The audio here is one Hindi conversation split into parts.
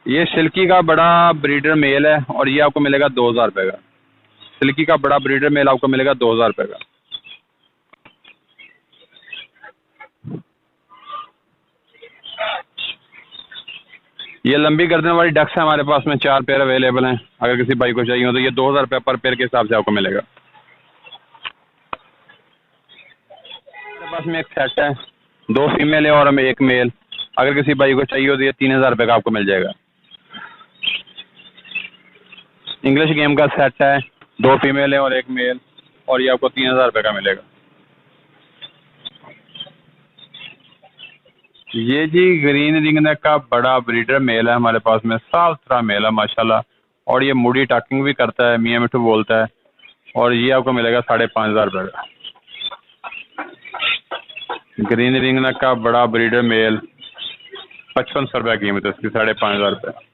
ये सिल्की का बड़ा ब्रीडर मेल है और ये आपको मिलेगा 2000 रुपये का। सिल्की का बड़ा ब्रीडर मेल आपको मिलेगा 2000 रुपये का। ये लंबी गर्दन वाली डक्स है हमारे पास में 4 पेयर अवेलेबल हैं। अगर किसी भाई को चाहिए हो तो ये 2000 रुपये पर पेयर के हिसाब से आपको मिलेगा। हमारे पास में एक सेट है, 2 फीमेल है और हमें 1 मेल। अगर किसी भाई को चाहिए हो तो ये 3000 रुपये का आपको मिल जाएगा। इंग्लिश गेम का सेट है, 2 फीमेल है और 1 मेल, और ये आपको 3000 रुपये का मिलेगा। ये जी ग्रीन रिंग नेक का बड़ा ब्रीडर मेल है हमारे पास में, साफ सुथरा मेल है माशाल्लाह। और ये मुड़ी टॉकिंग भी करता है, मियाँ मिठू बोलता है। और ये आपको मिलेगा 5500 रुपये का। ग्रीन रिंग नेक का बड़ा ब्रीडर मेल, 5500 रुपये कीमत है इसकी, 5500 रुपये।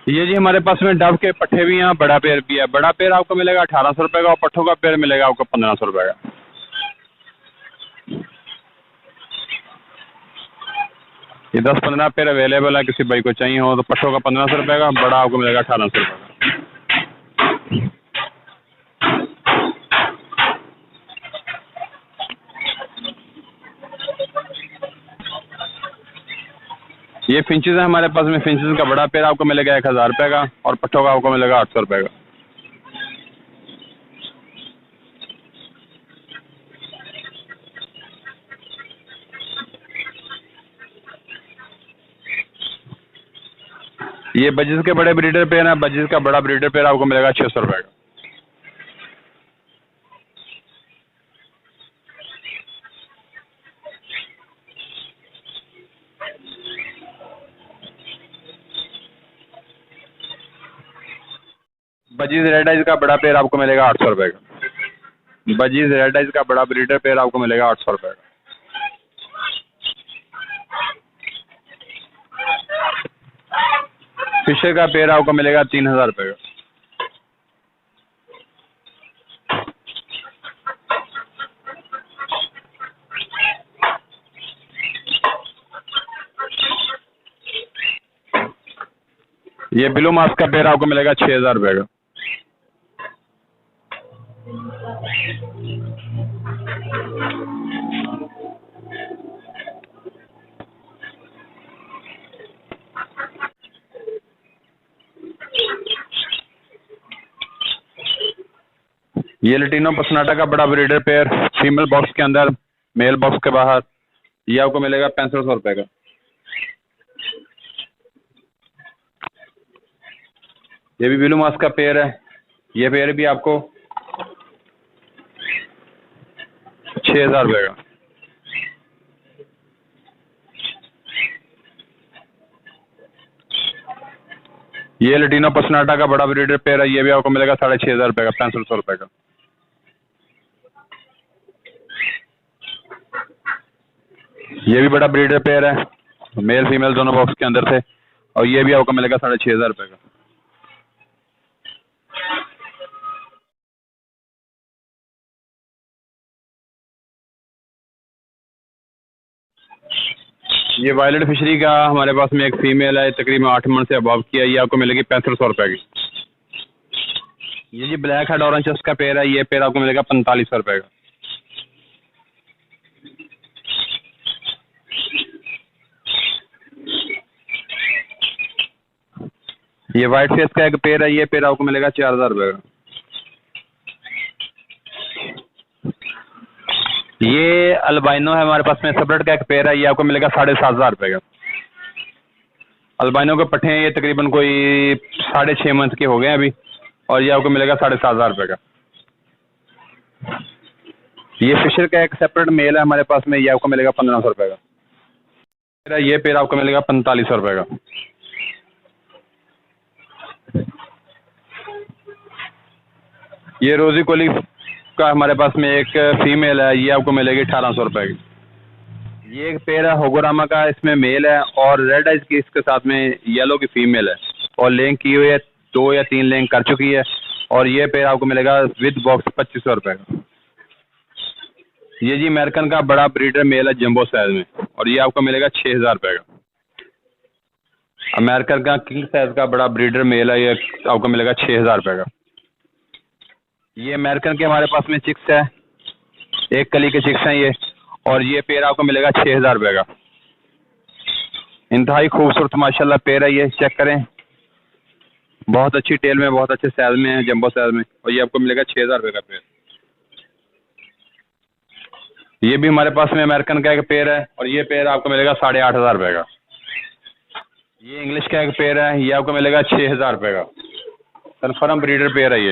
ये जी हमारे पास में डब के पट्ठे भी हैं, बड़ा पेड़ भी है। बड़ा पेड़ आपको मिलेगा 1800 रुपये का और पट्ठों का पेड़ मिलेगा आपको 1500 रुपये का। ये 10-15 पेड़ अवेलेबल है, किसी भाई को चाहिए हो तो पट्ठों का 1500 रुपये का, बड़ा आपको मिलेगा 1800 रुपये का। ये फिंचेस है हमारे पास में, फिंचेस का बड़ा पेड़ आपको मिलेगा 1000 रुपये का और पट्ठों का आपको मिलेगा 800 रुपये का। ये बजिस के बड़े ब्रीडर पेड़ हैं, बजिस का बड़ा ब्रीडर पेड़ आपको मिलेगा 600 रुपये का। बजीज रेड आइज का बड़ा पेड़ आपको मिलेगा 800 रुपये का। बजीज रेड आइज का बड़ा ब्रीडर पेड़ आपको मिलेगा 800 रुपये का। फिशर का पेड़ आपको मिलेगा 3000 रुपये का। ये ब्लू मास्क का पेड़ आपको मिलेगा 6000 रुपये का। ये लटीनो पसनाटा का बड़ा ब्रीडर पेयर, फीमेल बॉक्स के अंदर, मेल बॉक्स के बाहर, ये आपको मिलेगा 6500 रुपये का। ये भी ब्लू मास्क का पेयर है, ये पेयर भी आपको 6000 रुपये का। ये लटीनो पसनाटा का बड़ा ब्रीडर पेयर है, ये भी आपको मिलेगा 6500 रुपये का, 6500 रुपये का। ये भी बड़ा ब्रीडर पेयर है, मेल फीमेल दोनों बॉक्स के अंदर थे, और ये भी आपको मिलेगा 6500 रुपये का। ये वायलेट फिशरी का हमारे पास में एक फीमेल है, तकरीबन 8 मंथ से अबव की है, ये आपको मिलेगी 6500 रुपये की। ये जी ब्लैक हेड ऑरेंज का पेयर है, ये पेयर आपको मिलेगा 4500 रुपये का। ये वाइट फेस का एक पेयर है, ये पेयर आपको मिलेगा 4000 रुपये का। ये अल्बाइनो है हमारे पास में, सबरेट का एक पेयर है, ये आपको मिलेगा 7500 रुपये का। अल्बाइनो के पट्ठे हैं, ये तकरीबन कोई 6.5 मंथ के हो गए हैं अभी, और ये आपको मिलेगा 7500 रुपये का। ये फिशर का एक सेपरेट मेल है हमारे पास में, ये आपको मिलेगा 1500 रुपये का। ये पेयर आपको मिलेगा 4500 रुपये का। ये रोजी कोली का हमारे पास में एक फीमेल है, ये आपको मिलेगी 1800 रुपये की। ये एक पेयर है होगोरामा का, इसमें मेल है और रेड आइज की इसके साथ में येलो की फीमेल है, और लेंग की हुई है, 2 या 3 लेंग कर चुकी है, और ये पेयर आपको मिलेगा विद बॉक्स 2500 रुपये का। ये जी अमेरिकन का बड़ा ब्रीडर मेल है जंबो साइज में, और ये आपको मिलेगा 6,000 रुपये का। अमेरिकन का किंग साइज का बड़ा ब्रीडर मेल है, ये आपको मिलेगा 6,000 रुपये का। ये अमेरिकन के हमारे पास में चिक्स है, एक कली के चिक्स हैं ये, और ये पेड़ आपको मिलेगा 6,000 रुपये का। इंतहाई खूबसूरत माशाल्लाह पेड़ है ये, चेक करें, बहुत अच्छी टेल में, बहुत अच्छे साइज में है, जंबो साइज में, और ये आपको मिलेगा 6,000 रुपये का पेड़। ये भी हमारे पास में अमेरिकन का एक पेड़ है, और ये पेड़ आपको मिलेगा 8,500 रुपये का। ये इंग्लिश का एक पेड़ है, ये आपको मिलेगा 6,000 रुपये का। कन्फर्म ब्रीडर पेड़ है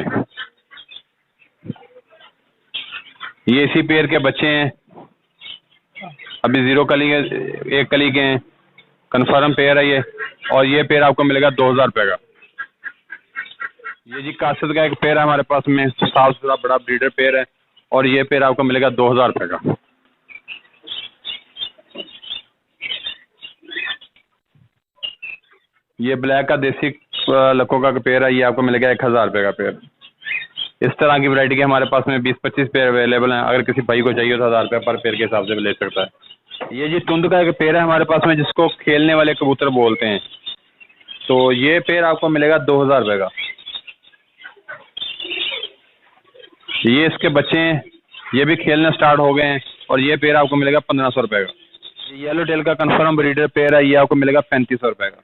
ये इसी पेड़ के बच्चे हैं, अभी 0 कली के, 1 कली के हैं, कन्फर्म पेड़ है ये, और ये पेड़ आपको मिलेगा 2,000 रुपये का। ये जी कासिद का एक पेड़ है हमारे पास में, साफ सुथरा बड़ा ब्रीडर पेड़ है, और ये पेड़ आपको मिलेगा 2,000 रुपये का। ये ब्लैक का देसी लकोका का पेड़ है, ये आपको मिलेगा 1,000 रुपये का पेड़। इस तरह की वैरायटी के हमारे पास में 20-25 पेड़ अवेलेबल हैं, अगर किसी भाई को चाहिए तो 1,000 रुपये पर पेड़ के हिसाब से भी ले सकता है। ये जी तुंद का एक पेड़ है हमारे पास में, जिसको खेलने वाले कबूतर बोलते हैं, तो ये पेड़ आपको मिलेगा 2,000 रुपये का। ये इसके बच्चे हैं, ये भी खेलना स्टार्ट हो गए हैं, और ये पेड़ आपको मिलेगा 1,500 रुपये का। ये येलो टेल का कन्फर्म ब्रीडर पेड़ है, ये आपको मिलेगा 3,500 रुपये का।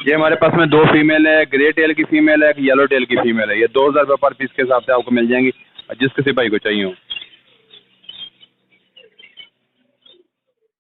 ये हमारे पास में 2 फीमेल है, ग्रे टेल की फीमेल है, एक येलो टेल की फीमेल है। ये 2,000 रुपये पर पीस के हिसाब से आपको मिल जाएंगी, जिस किसी भाई को चाहिए हो।